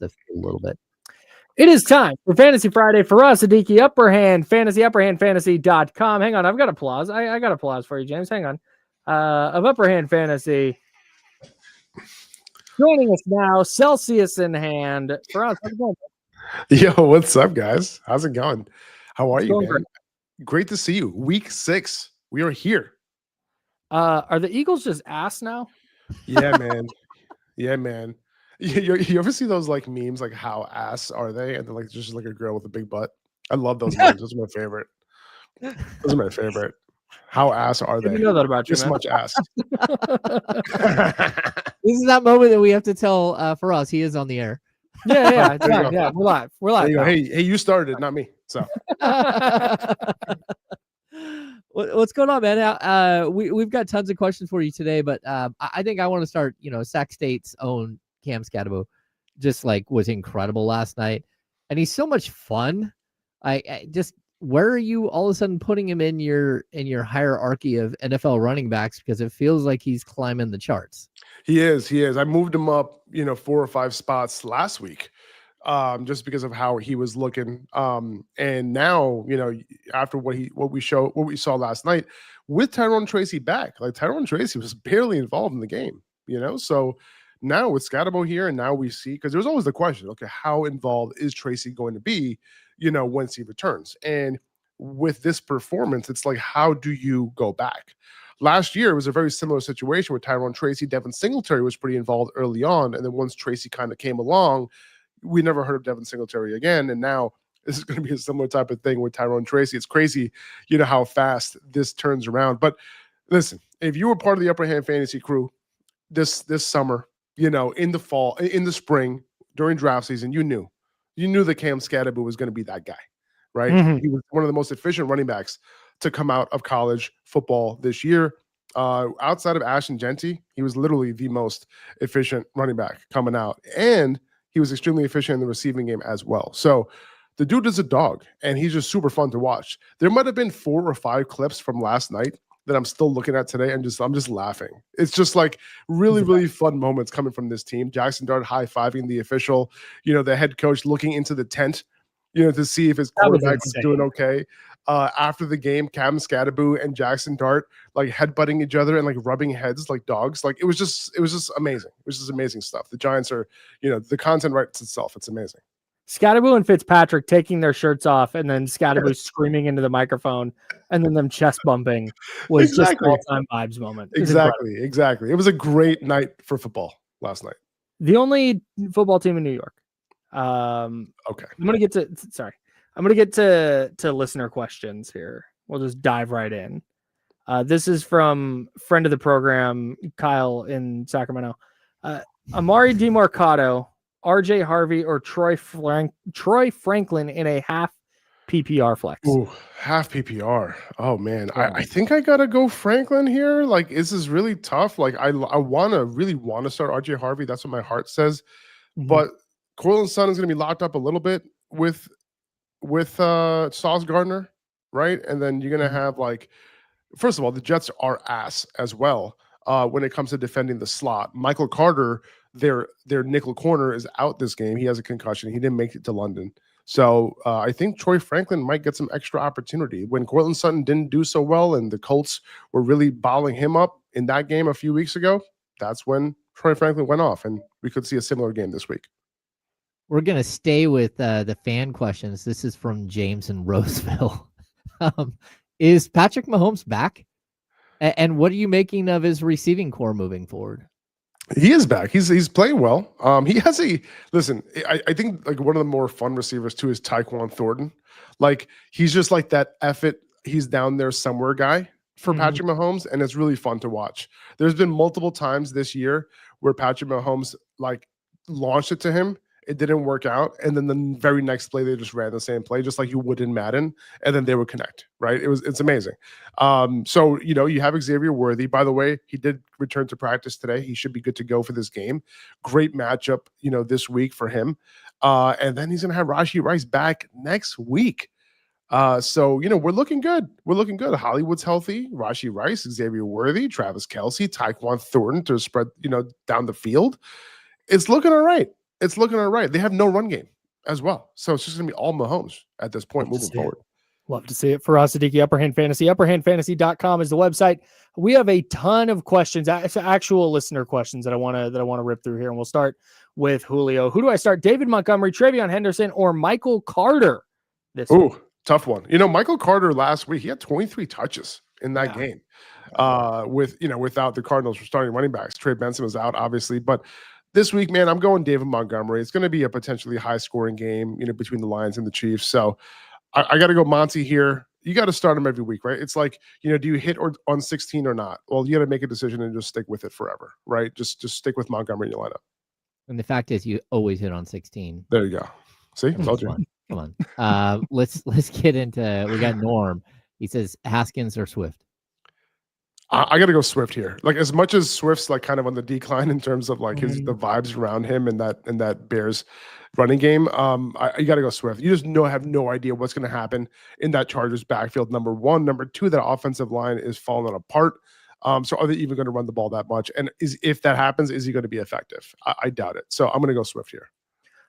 changes the field a little bit. It is time for Fantasy Friday. Faraz Siddiqi, Upper Hand, fantasy.com. Hang on, I've got applause. I got applause for you, James. Hang on. Of Upper Hand Fantasy. Joining us now, Celsius in hand. Faraz, how's it going? Yo, what's up, guys? How's it going? How are you, man? Great. Great to see you. Week 6. We are here. Are the Eagles just ass now? Yeah, man. Yeah, man. You ever see those like memes, like how ass are they? And they're like just like a girl with a big butt. I love those memes. Those are my favorite. Those are my favorite. How ass are they? You know that about you, This man. much ass. This is that moment that we have to tell Faraz he is on the air. Yeah. There you go. Yeah. We're live. We're There live. you go. now. Hey, you started it, not me. So What's going on, man? We've got tons of questions for you today, but I think I want to start. Sac State's own Cam Scadabo just like was incredible last night, and he's so much fun. I just, where are you all of a sudden putting him in your hierarchy of NFL running backs, because it feels like he's climbing the charts. He is. I moved him up, 4 or 5 spots last week, just because of how he was looking. And now, after what we saw last night with Tyrone Tracy back, like Tyrone Tracy was barely involved in the game, So now with Scadabo here, and now we see, because there was always the question, okay, how involved is Tracy going to be, once he returns? And with this performance, it's like, how do you go back? Last year, it was a very similar situation with Tyrone Tracy. Devin Singletary was pretty involved early on. And then once Tracy kind of came along, we never heard of Devin Singletary again. And now this is going to be a similar type of thing with Tyrone Tracy. It's crazy, how fast this turns around. But listen, if you were part of the Upper Hand Fantasy crew this summer, in the fall, in the spring, during draft season, you knew that Cam Scadabo was going to be that guy, right? Mhm. He was one of the most efficient running backs to come out of college football this year. Outside of Ashton Genty, he was literally the most efficient running back coming out. And he was extremely efficient in the receiving game as well. So the dude is a dog, and he's just super fun to watch. There might have been 4 or 5 clips from last night that I'm still looking at today, and I'm just laughing. It's just like really, really fun moments coming from this team. Jackson Dart high-fiving the official, the head coach looking into the tent, to see if his quarterback was doing okay. After the game, Cam Scadabo and Jackson Dart like headbutting each other and like rubbing heads like dogs. Like it was just amazing. It was just amazing stuff. The Giants are, the content writes itself. It's amazing. Scadabo and Fitzpatrick taking their shirts off, and then Scadabo screaming into the microphone, and then them chest bumping was just an all-time vibes moment. Exactly. It was a great night for football last night. The only football team in New York. Okay. I'm gonna get to listener questions here. We'll just dive right in. This is from friend of the program, Kyle in Sacramento. Amari DeMarcado, RJ Harvey, or Troy Franklin in a half PPR flex. Ooh, half PPR. Oh man, I think I gotta go Franklin here. Like, this is really tough. Like, I really want to start RJ Harvey. That's what my heart says. Mm-hmm. But Cortland Sutton is gonna be locked up a little bit with Sauce Gardner, right? And then you're gonna have, like, first of all, the Jets are ass as well when it comes to defending the slot. Michael Carter, their nickel corner, is out this game. He has a concussion. He didn't make it to London. So I think Troy Franklin might get some extra opportunity. When Cortland Sutton didn't do so well and the Colts were really balling him up in that game a few weeks ago, that's when Troy Franklin went off, and we could see a similar game this week. We're going to stay with the fan questions. This is from James in Roseville. Is Patrick Mahomes back? And what are you making of his receiving core moving forward? He is back. He's playing well. He has I think like one of the more fun receivers too is Tyquan Thornton. Like, he's just like that he's down there somewhere guy for Patrick Mahomes, and it's really fun to watch. There's been multiple times this year where Patrick Mahomes like launched it to him. It didn't work out, and then the very next play they just ran the same play, just like you would in Madden, and then they would connect. Right? It's amazing. So you have Xavier Worthy. By the way, he did return to practice today. He should be good to go for this game. Great matchup, this week for him. And then he's gonna have Rashee Rice back next week. So we're looking good. Hollywood's healthy. Rashee Rice, Xavier Worthy, Travis Kelce, Tyquan Thornton to spread down the field. It's looking all right. it's looking all right. They have no run game as well. So it's just going to be all Mahomes at this point Love to moving see it. forward. Love to see it. Faraz Siddiqi, Upper Hand Fantasy. UpperHandFantasy.com is the website. We have a ton of questions, actual listener questions that I want to rip through here, and we'll start with Julio. Who do I start? David Montgomery, Travion Henderson, or Michael Carter? This week? Ooh, tough one. Michael Carter last week, he had 23 touches in that game. Without the Cardinals starting running backs. Trey Benson was out, obviously, but this week, man, I'm going David Montgomery. It's going to be a potentially high-scoring game, between the Lions and the Chiefs. So I got to go Monty here. You got to start him every week, right? It's like, do you hit on 16 or not? Well, you got to make a decision and just stick with it forever, right? Just stick with Montgomery in your lineup. And the fact is, you always hit on 16. There you go. See, told you. Come on. Let's get into. We got Norm. He says Haskins or Swift. I got to go Swift here. Like, as much as Swift's like kind of on the decline in terms of like the vibes around him and that Bears running game, you got to go Swift. You just have no idea what's going to happen in that Chargers backfield. Number one, number two, that offensive line is falling apart. So are they even going to run the ball that much? And if that happens, is he going to be effective? I doubt it. So I'm going to go Swift here.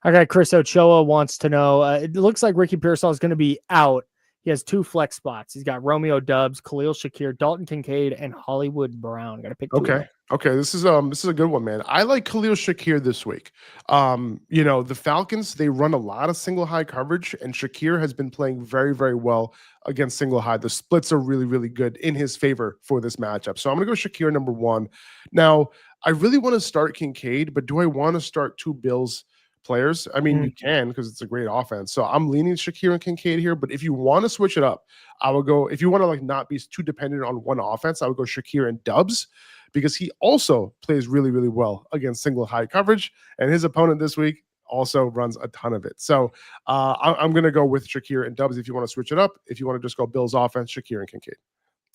Okay, Chris Ochoa wants to know. It looks like Ricky Pearsall is going to be out. He has 2 flex spots. He's got Romeo Doubs, Khalil Shakir, Dalton Kincaid, and Hollywood Brown. Got to pick 2. Okay. This is a good one, man. I like Khalil Shakir this week. The Falcons, they run a lot of single high coverage, and Shakir has been playing very, very well against single high. The splits are really, really good in his favor for this matchup. So I'm going to go Shakir number 1. Now, I really want to start Kincaid, but do I want to start 2 Bills players? I mean, you can, because it's a great offense. So I'm leaning Shakir and Kincaid here. But if you want to switch it up, I would go, if you want to like not be too dependent on one offense, I would go Shakir and Doubs, because he also plays really, really well against single high coverage. And his opponent this week also runs a ton of it. So I'm going to go with Shakir and Doubs if you want to switch it up. If you want to just go Bills offense, Shakir and Kincaid.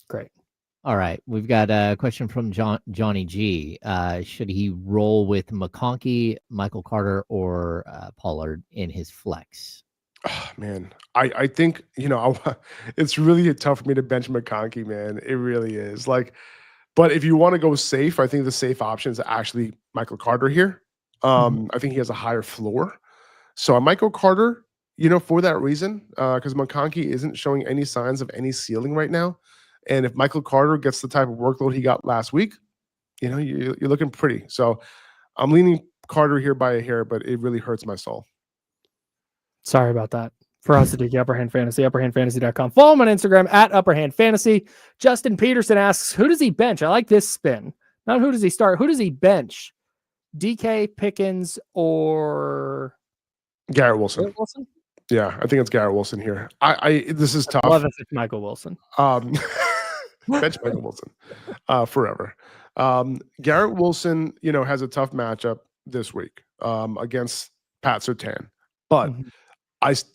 Great. All right. We've got a question from Johnny G. Should he roll with McConkey, Michael Carter, or Pollard in his flex? Oh, man, I think, it's really tough for me to bench McConkey, man. It really is. But if you want to go safe, I think the safe option is actually Michael Carter here. I think he has a higher floor. So Michael Carter, for that reason, because McConkey isn't showing any signs of any ceiling right now. And if Michael Carter gets the type of workload he got last week, you're looking pretty. So I'm leaning Carter here by a hair, but it really hurts my soul. Sorry about that. Faraz Siddiqi, Upper Hand Fantasy, UpperHandFantasy.com. Follow him on Instagram at Upper Hand Fantasy. Justin Peterson asks, who does he bench? I like this spin. Not who does he start. Who does he bench? DK, Pickens, or Garrett Wilson? Garrett Wilson? Yeah, I think it's Garrett Wilson here. This is tough. 11th is Michael Wilson. Bench Michael Wilson forever. Garrett Wilson, has a tough matchup this week against Pat Surtain, but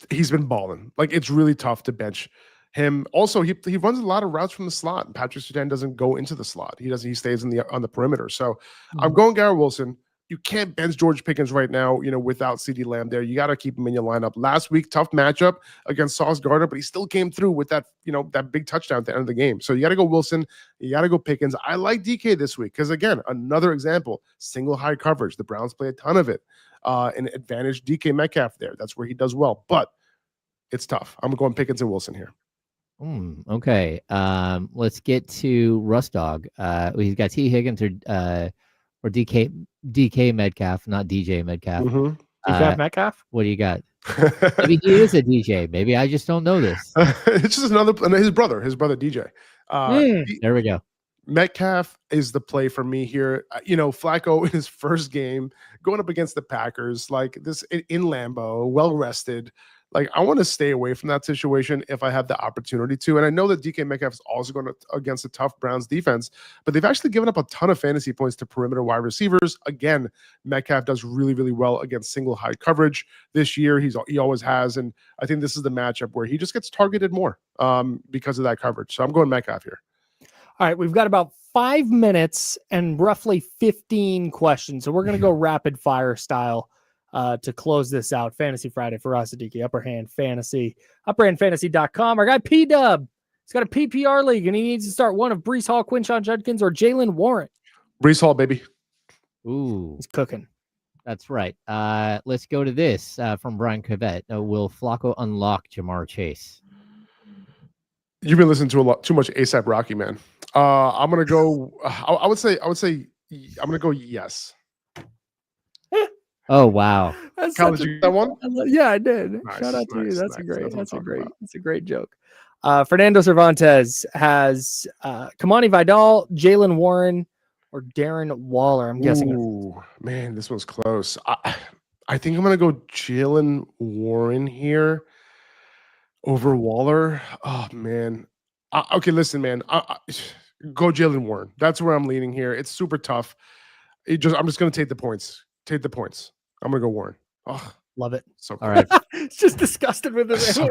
he's been balling. Like, it's really tough to bench him. Also, he runs a lot of routes from the slot, and Patrick Surtain doesn't go into the slot. He stays on the perimeter. So I'm going Garrett Wilson. You can't bench George Pickens right now, without CeeDee Lamb there. You got to keep him in your lineup. Last week, tough matchup against Sauce Gardner, but he still came through with that, that big touchdown at the end of the game. So you got to go Wilson. You got to go Pickens. I like DK this week because, again, another example, single high coverage. The Browns play a ton of it. An advantage DK Metcalf there. That's where he does well, but it's tough. I'm going Pickens and Wilson here. Okay. Let's get to Russ Dog. He's got T. Higgins or DK Metcalf, not DJ Metcalf. DK Metcalf? What do you got? Maybe he is a DJ. Maybe I just don't know this. It's just his brother DJ. There we go. Metcalf is the play for me here. Flacco in his first game going up against the Packers, like this in Lambeau, well rested. Like, I want to stay away from that situation if I have the opportunity to. And I know that DK Metcalf is also going against a tough Browns defense, but they've actually given up a ton of fantasy points to perimeter wide receivers. Again, Metcalf does really, really well against single high coverage this year. He always has. And I think this is the matchup where he just gets targeted more because of that coverage. So I'm going Metcalf here. All right, we've got about 5 minutes and roughly 15 questions. So we're going to go rapid fire style to close this out. Fantasy Friday for Faraz Siddiqi, Upper Hand Fantasy, UpperHandFantasy.com. Our guy P-Dub, he's got a PPR league, and he needs to start one of Breece Hall, Quinshon Judkins, or Jalen Warren. Breece Hall, baby. Ooh. He's cooking. That's right. Let's go to this from Brian Cavett. Will Flacco unlock Jamar Chase? You've been listening to too much ASAP Rocky, man. I'm gonna go. I would say. I'm gonna go yes. Oh wow. That's Kyle, such did you get that one? Yeah, I did. Nice, Shout out to you. nice, That's nice. a great. That's what I'm That's a talking great. about. That's a great joke. Fernando Cervantes has Kamani Vidal, Jalen Warren, or Darren Waller. I'm guessing. Ooh, man, this one's close. I think I'm gonna go Jalen Warren here over Waller. Oh man. Okay, listen, man. Go Jalen Warren. That's where I'm leaning here. It's super tough. I'm just gonna take the points. Take the points. I'm gonna go Warren. Oh, Love it. so All right. It's just disgusted with this. So-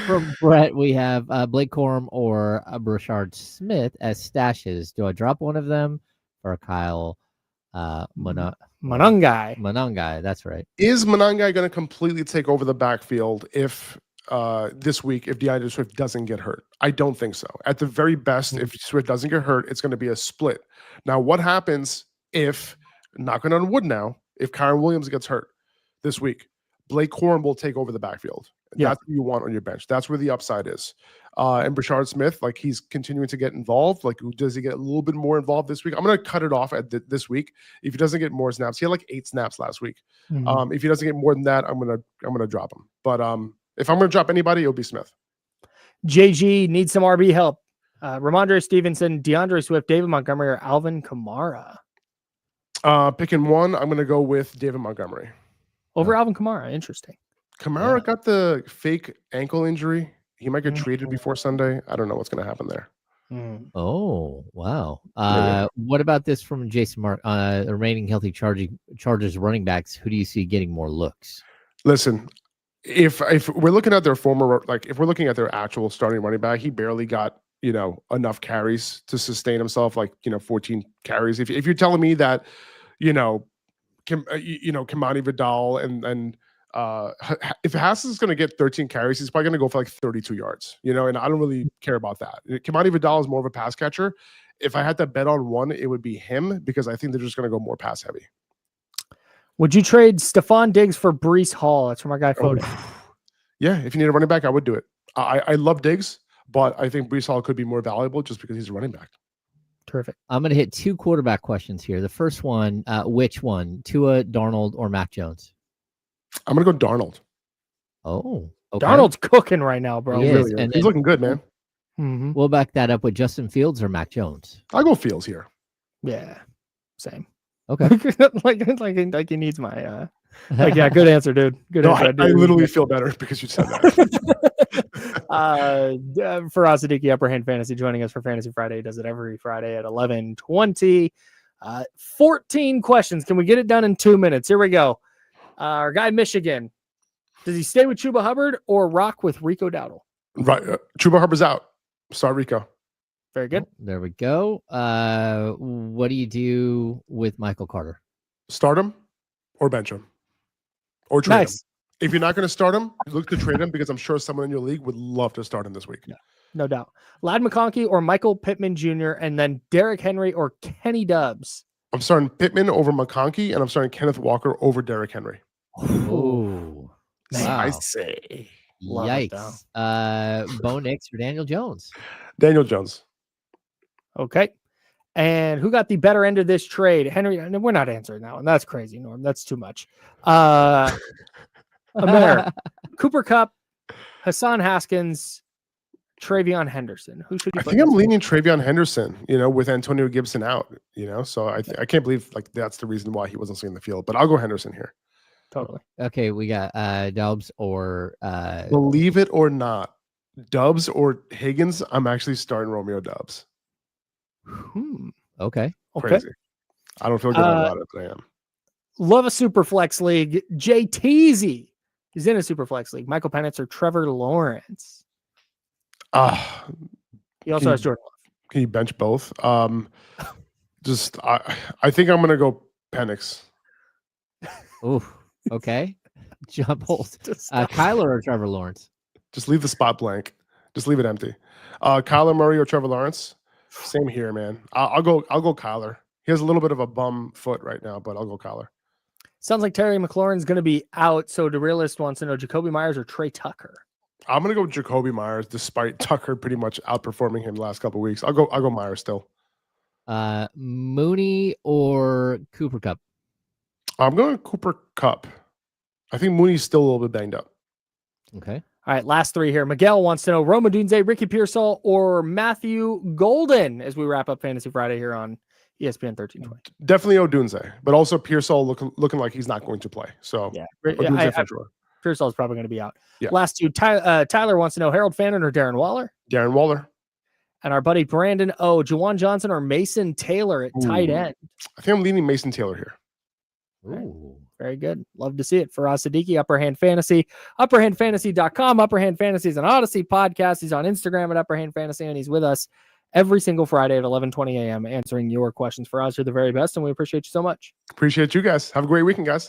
From Brett, we have Blake Corum or Brashard Smith as stashes. Do I drop one of them or Kyle Monangai. Monangai? That's right. Is Monangai going to completely take over the backfield if this week if DeAndre Swift doesn't get hurt? I don't think so. At the very best, if Swift doesn't get hurt, it's going to be a split. Now, what happens if, knocking on wood now, if Kyron Williams gets hurt this week? Blake Corum will take over the backfield. Yeah. That's what you want on your bench. That's where the upside is. And Brashard Smith, like he's continuing to get involved. Like, does he get a little bit more involved this week? I'm going to cut it off at this week. If he doesn't get more snaps, he had like 8 snaps last week. Mhm. If he doesn't get more than that, I'm gonna drop him. But if I'm gonna drop anybody, it'll be Smith. JG needs some RB help. Ramondre Stevenson, DeAndre Swift, David Montgomery, or Alvin Kamara. Picking one, I'm gonna go with David Montgomery. Over Alvin Kamara. Interesting. Kamara got the fake ankle injury. He might get traded before Sunday. I don't know what's gonna happen there. Oh wow. Yeah. What about this from Jason Mark? The remaining healthy Chargers running backs. Who do you see getting more looks? Listen, if we're looking at their former, like if we're looking at their actual starting running back, he barely got enough carries to sustain himself. Like 14 carries. If you're telling me that, Kamani Vidal and if Haskins is going to get 13 carries, he's probably going to go for like 32 yards, and I don't really care about that. Kamani Vidal is more of a pass catcher. If I had to bet on one, it would be him because I think they're just going to go more pass heavy. Would you trade Stephon Diggs for Breece Hall? That's from our guy Foden. Yeah, if you need a running back, I would do it. I love Diggs, but I think Breece Hall could be more valuable just because he's a running back. Terrific. I'm going to hit 2 quarterback questions here. The first one, which one? Tua, Darnold, or Mac Jones? I'm going to go Darnold. Oh, okay. Darnold's cooking right now, bro. He is. Really is. And He's then- looking good, man. Mhm. We'll back that up with Justin Fields or Mac Jones. I'll go Fields here. Yeah. Same. Okay. like he needs my yeah, good answer, dude. Good No, answer. I literally feel better because you said that. Faraz Siddiqi, Upper Hand Fantasy, joining us for Fantasy Friday. He does it every Friday at 11:20. 14 questions. Can we get it done in 2 minutes? Here we go. Our guy Michigan. Does he stay with Chuba Hubbard or rock with Rico Dowdle? Right. Chuba Hubbard's out. Sorry, Rico. Very good. There we go. What do you do with Michael Carter? Start him or bench him or trade him. Nice. If you're not going to start him, look to trade him because I'm sure someone in your league would love to start him this week. No doubt. Lad McConkey or Michael Pittman Jr. and then Derrick Henry or Kenny Dobbs. I'm starting Pittman over McConkey and I'm starting Kenneth Walker over Derrick Henry. Oh, wow. I say. Love it, Yikes. Bo Nix or Daniel Jones? Daniel Jones. Okay. And who got the better end of this trade? Henry. No, we're not answering that one. That's crazy, Norm. That's too much. Amer, Cooper Kupp, Hassan Haskins, Travion Henderson. Who should you I put think I'm this leaning Travion Henderson, with Antonio Gibson out, so I can't believe like that's the reason why he wasn't seeing the field, but I'll go Henderson here. Totally. Okay, we got Dobbs or Believe it or not, Dubs or Higgins, I'm actually starting Romeo Dubs. okay. Okay. Crazy. I don't feel good about it, but I am. Love a super flex league. Jay Teasy is in a super flex league. Michael Penix or Trevor Lawrence. He also Can has Jordan Love. Can you bench both? I think I'm gonna go Penix. Ooh, okay. Jump holes. Kyler or Trevor Lawrence? Just leave the spot blank. Just leave it empty. Kyler Murray or Trevor Lawrence? Same here, man. I'll go Kyler. He has a little bit of a bum foot right now, but I'll go Kyler. Sounds like Terry McLaurin's going to be out. So the realist wants to know Jacoby Myers or Trey Tucker. I'm gonna go with Jacoby Myers, despite Tucker pretty much outperforming him the last couple of weeks. I'll go Myers still. Mooney or Cooper Kupp? I'm going Cooper Kupp. I think Mooney's still a little bit banged up. Okay. All right, last three here. Miguel wants to know Rome Odunze, Ricky Pearsall, or Matthew Golden as we wrap up Fantasy Friday here on ESPN 1320. Definitely Odunze, but also Pearsall looking like he's not going to play. So Yeah, Odunze for sure. Pearsall is probably going to be out. Yeah. Last two, Tyler wants to know Harold Fannin or Darren Waller. Darren Waller. And our buddy Brandon O, Juwan Johnson or Mason Taylor at tight end. I think I'm leaning Mason Taylor here. Ooh. Very good. Love to see it. Faraz Siddiqi, Upper Hand Fantasy, upperhandfantasy.com. Upper Hand Fantasy is an Odyssey podcast. He's on Instagram at Upper Hand Fantasy, and he's with us every single Friday at 11:20 a.m. answering your questions. Faraz, you're the very best, and we appreciate you so much. Appreciate you guys. Have a great weekend, guys.